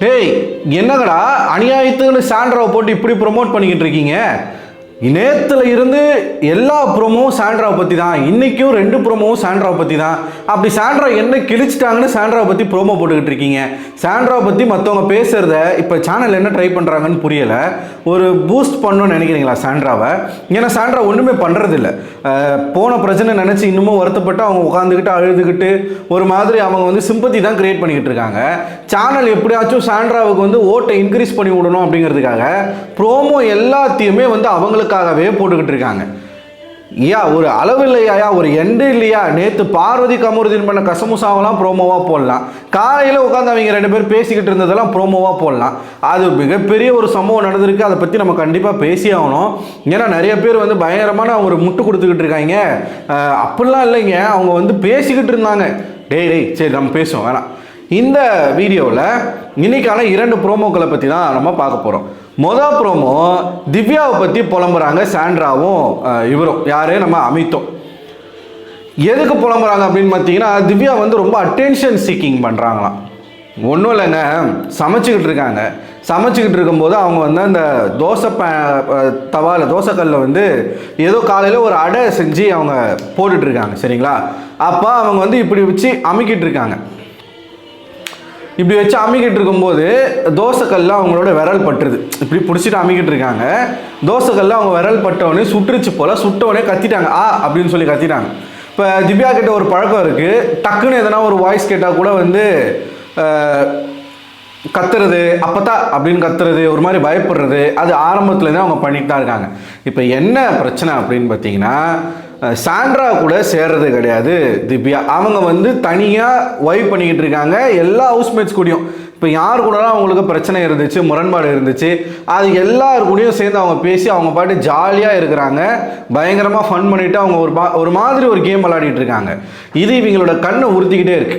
டேய் என்னங்கடா அநியாயத்துக்குன்னு சாண்ட்ராவை போட்டு இப்படி ப்ரொமோட் பண்ணிக்கிட்டு இருக்கீங்க? நேத்துல இருந்து எல்லா ப்ரோமோவும் சாண்ட்ராவை பற்றி தான், இன்றைக்கும் 2 ப்ரோமோவும் சாண்ட்ராவை பற்றி தான். அப்படி சாண்ட்ரா என்ன கிழிச்சிட்டாங்கன்னு சாண்ட்ராவை பற்றி ப்ரோமோ போட்டுக்கிட்டு இருக்கீங்க. சாண்ட்ராவை பற்றி மற்றவங்க பேசுகிறத இப்போ சேனல் என்ன ட்ரை பண்ணுறாங்கன்னு புரியலை. ஒரு பூஸ்ட் பண்ணணும்னு நினைக்கிறீங்களா சாண்ட்ராவை? ஏன்னா சாண்ட்ரா ஒன்றுமே பண்ணுறதில்ல. போன பிரச்சனை நினச்சி இன்னமும் வருத்தப்பட்டு அவங்க உட்காந்துக்கிட்டு அழுதுகிட்டு ஒரு மாதிரி அவங்க வந்து சிம்பத்தி தான் கிரியேட் பண்ணிக்கிட்டு இருக்காங்க. சேனல் எப்படியாச்சும் சாண்ட்ராவுக்கு வந்து ஓட்டை இன்க்ரீஸ் பண்ணி விடணும் அப்படிங்கிறதுக்காக ப்ரோமோ எல்லாத்தையுமே வந்து அவங்களுக்காகவே போட்டுக்கிட்டு இருக்காங்க. ஒரு அளவு இல்லையா, ஒரு எண்டு இல்லையா? நேற்று பார்வதி கமருதீன் பண்ண கசமுசாவெல்லாம் ப்ரோமோவாக போடலாம். காலையில் உட்காந்து அவங்க 2 பேர் பேசிக்கிட்டு இருந்ததெல்லாம் ப்ரோமோவாக போடலாம். அது மிகப்பெரிய ஒரு சம்பவம் நடந்திருக்கு. அதை பற்றி நம்ம கண்டிப்பாக பேசி ஆகணும். ஏன்னா நிறைய பேர் வந்து பயங்கரமான ஒரு முட்டு கொடுத்துக்கிட்டு இருக்காங்க. அப்படிலாம் இல்லைங்க, அவங்க வந்து பேசிக்கிட்டு இருந்தாங்க. டேய் சரி நம்ம பேசுவோம் வேணாம். இந்த வீடியோவில் இன்னைக்கான 2 ப்ரோமோக்களை பற்றி தான் நம்ம பார்க்க போகிறோம். மொதல் ப்ரோமோ திவ்யாவை பற்றி புலம்புறாங்க சாண்ட்ராவும் இவரும் யாரு நம்ம அமித்தும். எதுக்கு புலம்புறாங்க அப்படின்னு பார்த்தீங்கன்னா, திவ்யா வந்து ரொம்ப அட்டென்ஷன் சீக்கிங் பண்ணுறாங்களாம். ஒன்றும் இல்லைங்க, சமைச்சிக்கிட்டு இருக்காங்க. சமைச்சிக்கிட்டு இருக்கும்போது அவங்க வந்து அந்த தோசைக்கல்லில் வந்து ஏதோ காலையில் ஒரு அடை செஞ்சு அவங்க போட்டுட்ருக்காங்க சரிங்களா. அப்போ அவங்க வந்து இப்படி வச்சு அமுக்கிட்டு இருக்காங்க. இப்படி வச்சு அமுக்கிட்டு இருக்கும்போது தோசைக்கல்ல அவங்களோட விரல் பட்டுருது. இப்படி பிடிச்சிட்டு அமுக்கிட்டு இருக்காங்க. தோசைக்கல்ல அவங்க விரல் பட்டவொடனே சுட்டுருச்சு போல். சுட்டவொடனே கத்திட்டாங்க, அப்படின்னு சொல்லி கத்திட்டாங்க. இப்போ திவ்யா கிட்ட ஒரு பழக்கம் இருக்குது, டக்குன்னு எதனா ஒரு வாய்ஸ் கேட்டால் கூட வந்து கத்துறது, அப்பத்தா அப்படின்னு கத்துறது, ஒரு மாதிரி பயப்படுறது, அது ஆரம்பத்துலேருந்து அவங்க பண்ணிட்டு தான் இருக்காங்க. இப்போ என்ன பிரச்சனை அப்படின்னு பார்த்தீங்கன்னா, சாண்ட்ரா கூட சேர்றது கிடையாது திவ்யா. அவங்க வந்து தனியாக ஒய்ஃப் பண்ணிக்கிட்டு இருக்காங்க எல்லா ஹவுஸ்மேட்ஸ் கூடயும். இப்போ யார் கூடலாம் அவங்களுக்கு பிரச்சனை இருந்துச்சு, முரண்பாடு இருந்துச்சு, அது எல்லாரு கூடயும் சேர்ந்து அவங்க பேசி அவங்க பாட்டு ஜாலியாக இருக்கிறாங்க. பயங்கரமாக ஃபன் பண்ணிவிட்டு அவங்க ஒரு மாதிரி ஒரு கேம் விளையாடிட்டு இருக்காங்க. இது இவங்களோட கண்ணை உறுத்திக்கிட்டே இருக்கு.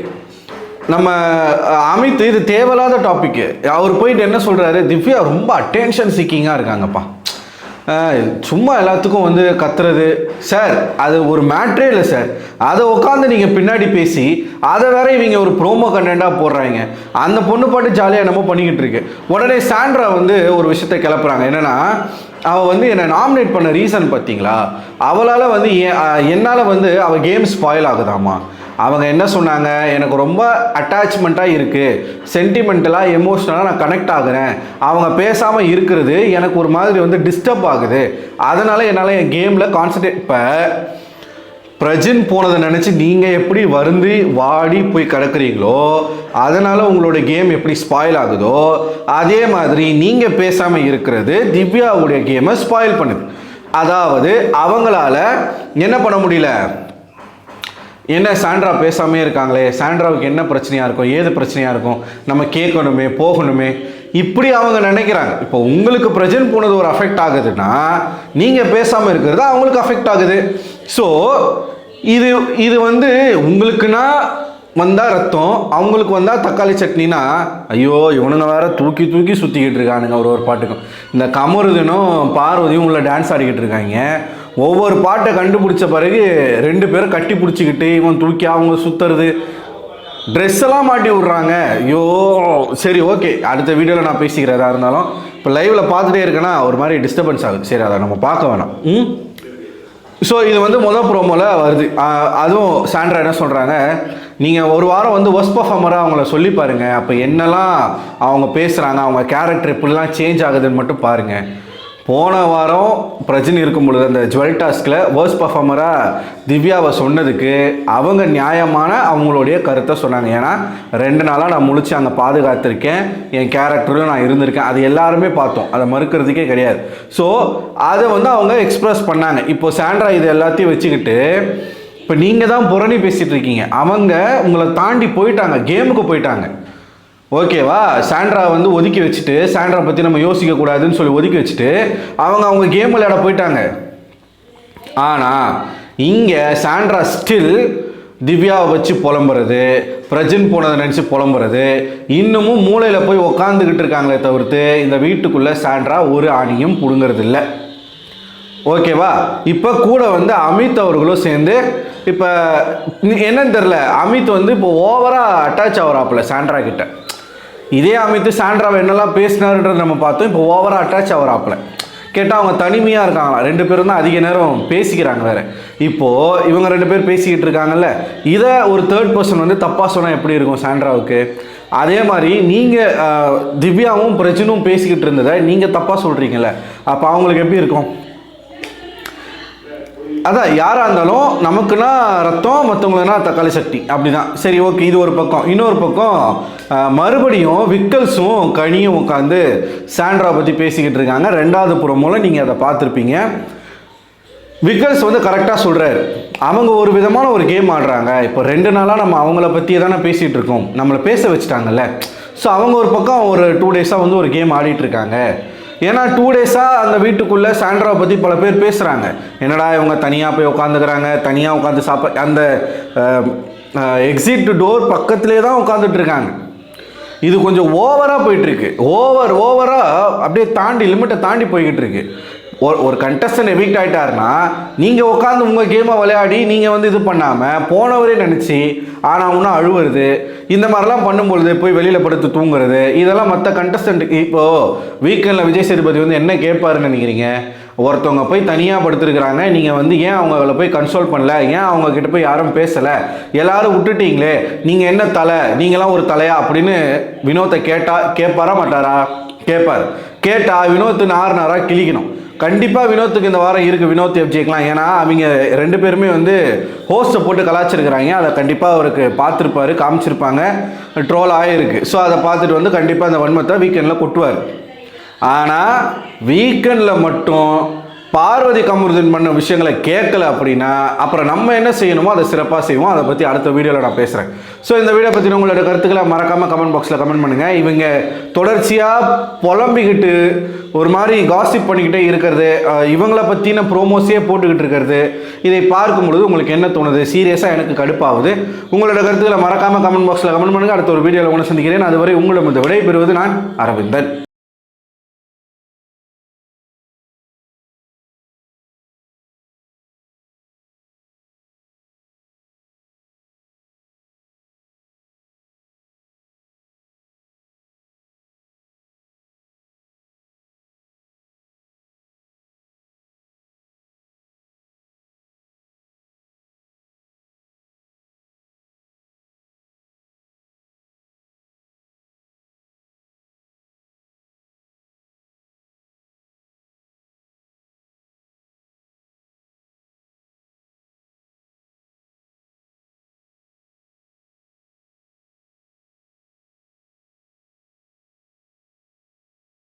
நம்ம அமித் இது தேவையில்லாத டாபிக்கு. அவர் போயிட்டு என்ன சொல்கிறாரு, திவ்யா ரொம்ப அட்டென்ஷன் சீக்கிங்காக இருக்காங்கப்பா, சும்மா எல்லாத்துக்கும் வந்து கத்துறது. சார் அது ஒரு மேட்ரே இல்லை சார். அதை உட்காந்து நீங்கள் பின்னாடி பேசி அதை வேற இவங்க ஒரு ப்ரோமோ கண்டென்ட்டாக போடுறாங்க. அந்த பொண்ணு பாட்டு ஜாலியாக நம்ம பண்ணிக்கிட்டு இருக்கு. உடனே சாண்ட்ரா வந்து ஒரு விஷயத்தை கிளப்புறாங்க. என்னென்னா, அவள் வந்து என்னை நாமினேட் பண்ண ரீசன் பார்த்தீங்களா, அவளால் வந்து என்னால் வந்து அவள் கேம் ஸ்பாயில் ஆகுதாமா. அவங்க என்ன சொன்னாங்க, எனக்கு ரொம்ப அட்டாச்மெண்ட்டாக இருக்குது, சென்டிமெண்டலாக எமோஷ்னலாக நான் கனெக்ட் ஆகுறேன், அவங்க பேசாமல் இருக்கிறது எனக்கு ஒரு மாதிரி வந்து டிஸ்டர்ப் ஆகுது, அதனால் என்னால் என் கேமில் கான்சன்ட்ரேட். இப்போ பிரஜின் போனதை நினச்சி நீங்கள் எப்படி வருந்தி வாடி போய் கிடக்குறீங்களோ, அதனால் உங்களோட கேம் எப்படி ஸ்பாயில் ஆகுதோ, அதே மாதிரி நீங்கள் பேசாமல் இருக்கிறது திவ்யாவுடைய கேமை ஸ்பாயில் பண்ணுது. அதாவது அவங்களால என்ன பண்ண முடியல, என்ன சாண்ட்ரா பேசாமே இருக்காங்களே, சாண்ட்ராவுக்கு என்ன பிரச்சனையாக இருக்கும், ஏது பிரச்சனையாக இருக்கும், நம்ம கேட்கணுமே போகணுமே, இப்படி அவங்க நினைக்கிறாங்க. இப்போ உங்களுக்கு பிரஜன் போனது ஒரு அஃபெக்ட் ஆகுதுன்னா நீங்கள் பேசாமல் இருக்கிறது அவங்களுக்கு அஃபெக்ட் ஆகுது. ஸோ இது வந்து உங்களுக்குன்னா வந்தால் ரத்தம், அவங்களுக்கு வந்தால் தக்காளி சட்னினா, ஐயோ இவனுங்க வேற தூக்கி சுற்றிக்கிட்டு இருக்கானுங்க ஒரு பாட்டுக்கும். இந்த கமருதனும் பார்வதியும் உள்ள டான்ஸ் ஆடிக்கிட்டு இருக்காங்க. ஒவ்வொரு பாட்டை கண்டுபிடிச்ச பிறகு 2 பேரும் கட்டி பிடிச்சிக்கிட்டு இவன் தூக்கி அவங்க சுற்றுறது, ட்ரெஸ் எல்லாம் மாட்டி விட்றாங்க. ஐயோ சரி ஓகே, அடுத்த வீடியோவில் நான் பேசிக்கிறதா இருந்தாலும் இப்போ லைவில் பார்த்துட்டே இருக்கேன்னா ஒரு மாதிரி டிஸ்டர்பன்ஸ் ஆகுது. சரி அதை நம்ம பார்க்க வேணாம். ஸோ இது வந்து முதல் ப்ரோமோவில் வருது. அதுவும் சாண்ட்ரா என்ன சொல்கிறாங்க, நீங்கள் ஒரு வாரம் வந்து ஒர்ஸ்ட் பர்ஃபார்மராக அவங்கள சொல்லி பாருங்கள், அப்போ என்னெல்லாம் அவங்க பேசுகிறாங்க, அவங்க கேரக்டர் இப்படிலாம் சேஞ்ச் ஆகுதுன்னு மட்டும் பாருங்கள். போன வாரம் பிரஜன் இருக்கும் பொழுது அந்த ஜுவல் டாஸ்கில் வேர்ஸ்ட் பர்ஃபார்மராக திவ்யாவை சொன்னதுக்கு அவங்க நியாயமான அவங்களுடைய கருத்தை சொன்னாங்க. ஏன்னா 2 நாளாக நான் முழிச்சு அங்கே பாதுகாத்திருக்கேன், என் கேரக்டரும் நான் இருந்திருக்கேன், அது எல்லாருமே பார்த்தோம், அதை மறுக்கிறதுக்கே கிடையாது. ஸோ அதை வந்து அவங்க எக்ஸ்ப்ரெஸ் பண்ணாங்க. இப்போ சாண்ட்ரா இது எல்லாத்தையும் வச்சுக்கிட்டு இப்போ நீங்கள் தான் புரணி பேசிகிட்டு இருக்கீங்க, அவங்க உங்களை தாண்டி போயிட்டாங்க, கேமுக்கு போயிட்டாங்க. ஓகேவா, சாண்ட்ரா வந்து ஒதுக்கி வச்சுட்டு, சாண்ட்ரா பற்றி நம்ம யோசிக்கக்கூடாதுன்னு சொல்லி ஒதுக்கி வச்சுட்டு அவங்க கேம் விளையாட போயிட்டாங்க. ஆனால் இங்கே சாண்ட்ரா ஸ்டில் திவ்யாவை வச்சு புலம்புறது, பிரஜன் போனதை நினச்சி புலம்புறது, இன்னமும் மூளையில் போய் உக்காந்துக்கிட்டு இருக்காங்களே தவிர்த்து இந்த வீட்டுக்குள்ளே சாண்ட்ரா ஒரு ஆணியும் பிடுங்கிறது இல்லை. ஓகேவா, இப்போ கூட வந்து அமித் அவர்களும் சேர்ந்து இப்போ என்னன்னு தெரில, அமித் வந்து இப்போ ஓவராக அட்டாச் ஆகிறாப்புல சாண்ட்ரா கிட்ட. இதே அமித் சாண்ட்ராவை என்னெல்லாம் பேசினாருன்றது நம்ம பார்த்தோம். இப்போ ஓவராக அட்டாச் ஆகிறாப்புல. கேட்டால் அவங்க தனிமையாக இருக்காங்களாம், 2 பேரும் தான் அதிக நேரம் பேசிக்கிறாங்க வேறு. இப்போது இவங்க 2 பேர் பேசிக்கிட்டு இருக்காங்கல்ல, இதை ஒரு தேர்ட் பர்சன் வந்து தப்பாக சொன்னால் எப்படி இருக்கும் சாண்ட்ராவுக்கு? அதே மாதிரி நீங்கள் திவ்யாவும் பிரச்சனும் பேசிக்கிட்டு இருந்ததை நீங்கள் தப்பாக சொல்கிறீங்களே, அப்போ அவங்களுக்கு எப்படி இருக்கும்? அதான் யாராக இருந்தாலும் நமக்குன்னா ரத்தம், மற்றவங்களுக்குனா தக்காளி சட்னி, அப்படி தான். சரி, ஓகே, இது ஒரு பக்கம். இன்னொரு பக்கம் மறுபடியும் விக்கல்ஸும் கனியும் உட்காந்து சாண்ட்ரா பற்றி பேசிக்கிட்டு இருக்காங்க. 2வது புறமூலம் நீங்கள் அதை பார்த்துருப்பீங்க. விக்கல்ஸ் வந்து கரெக்டாக சொல்கிறாரு, அவங்க ஒரு விதமான ஒரு கேம் ஆடுறாங்க. இப்போ 2 நாளாக நம்ம அவங்கள பற்றியே தானே பேசிகிட்டு இருக்கோம், நம்மளை பேச வச்சுட்டாங்கல்ல. ஸோ அவங்க ஒரு பக்கம் ஒரு 2 டேஸாக வந்து ஒரு கேம் ஆடிட்டுருக்காங்க. ஏன்னா 2 டேஸாக அந்த வீட்டுக்குள்ளே சாண்ட்ராவை பற்றி பல பேர் பேசுகிறாங்க. என்னடா இவங்க தனியாக போய் உட்காந்துக்கிறாங்க, தனியாக உட்காந்து அந்த எக்ஸிட் டோர் பக்கத்துலேயே தான் உட்காந்துட்ருக்காங்க. இது கொஞ்சம் ஓவராக போயிட்டுருக்கு. ஓவராக அப்படியே தாண்டி லிமிட்டை தாண்டி போய்கிட்டு இருக்கு. ஒரு கண்டஸ்டன்ட் எவிக்ட் ஆகிட்டாருன்னா நீங்கள் உட்காந்து உங்கள் கேமை விளையாடி நீங்கள் வந்து இது பண்ணாமல் போனவரே நினச்சி ஆனால் இன்னும் அழுவுறது, இந்த மாதிரிலாம் பண்ணும்பொழுது போய் வெளியில் படுத்து தூங்குறது, இதெல்லாம் மற்ற கண்டஸ்டன்ட்டுக்கு. இப்போது வீக்கெண்டில் விஜய் சேதுபதி வந்து என்ன கேட்பாருன்னு நினைக்கிறீங்க? ஒருத்தவங்க போய் தனியாக படுத்துருக்குறாங்க, நீங்கள் வந்து ஏன் அவங்கள போய் கன்சோல் பண்ணல, ஏன் அவங்கக்கிட்ட போய் யாரும் பேசலை, எல்லாரும் விட்டுட்டீங்களே, நீங்கள் என்ன தலை, நீங்களாம் ஒரு தலையா அப்படின்னு வினோத்தை கேட்பாரா மாட்டாரா? கேட்பார். கேட்டால் வினோத்து நாராக கிழிக்கணும். கண்டிப்பாக வினோத்துக்கு இந்த வாரம் இருக்குது, வினோத் எஃப்ஜேக்கெலாம். ஏன்னா அவங்க 2 பேருமே வந்து ஹோஸ்ட்டை போட்டு கலாச்சிருக்கிறாங்க. அதை கண்டிப்பாக அவருக்கு பார்த்துருப்பாரு, காமிச்சிருப்பாங்க, ட்ரோல் ஆகிருக்கு. ஸோ அதை பார்த்துட்டு வந்து கண்டிப்பாக அந்த வன்மத்தை வீக்கெண்டில் கொட்டுவார். ஆனால் வீக்கெண்டில் மட்டும் பார்வதி கமருதீன் பண்ண விஷயங்களை கேட்கல அப்படின்னா அப்புறம் நம்ம என்ன செய்யணுமோ அதை சிறப்பாக செய்வோம். அதை பற்றி அடுத்த வீடியோவில் நான் பேசுகிறேன். ஸோ இந்த வீடியோ பற்றி உங்களோட கருத்துக்களை மறக்காமல் கமெண்ட் பாக்ஸில் கமெண்ட் பண்ணுங்கள். இவங்க தொடர்ச்சியாக புலம்பிக்கிட்டு ஒரு மாதிரி காசிப் பண்ணிக்கிட்டே இருக்கிறது, இவங்களை பற்றின ப்ரோமோஸே போட்டுக்கிட்டு இருக்கிறது, இதை பார்க்கும் பொழுது உங்களுக்கு என்ன தோணுது? சீரியஸாக எனக்கு கடுப்பாகுது. உங்களோட கருத்துக்களை மறக்காமல் கமெண்ட் பாக்ஸில் கமெண்ட் பண்ணுங்கள். அடுத்த ஒரு வீடியோவில் உங்களை சந்திக்கிறேன். அதுவரை உங்களிடம் விடை பெறுவது நான் அரவிந்தன்.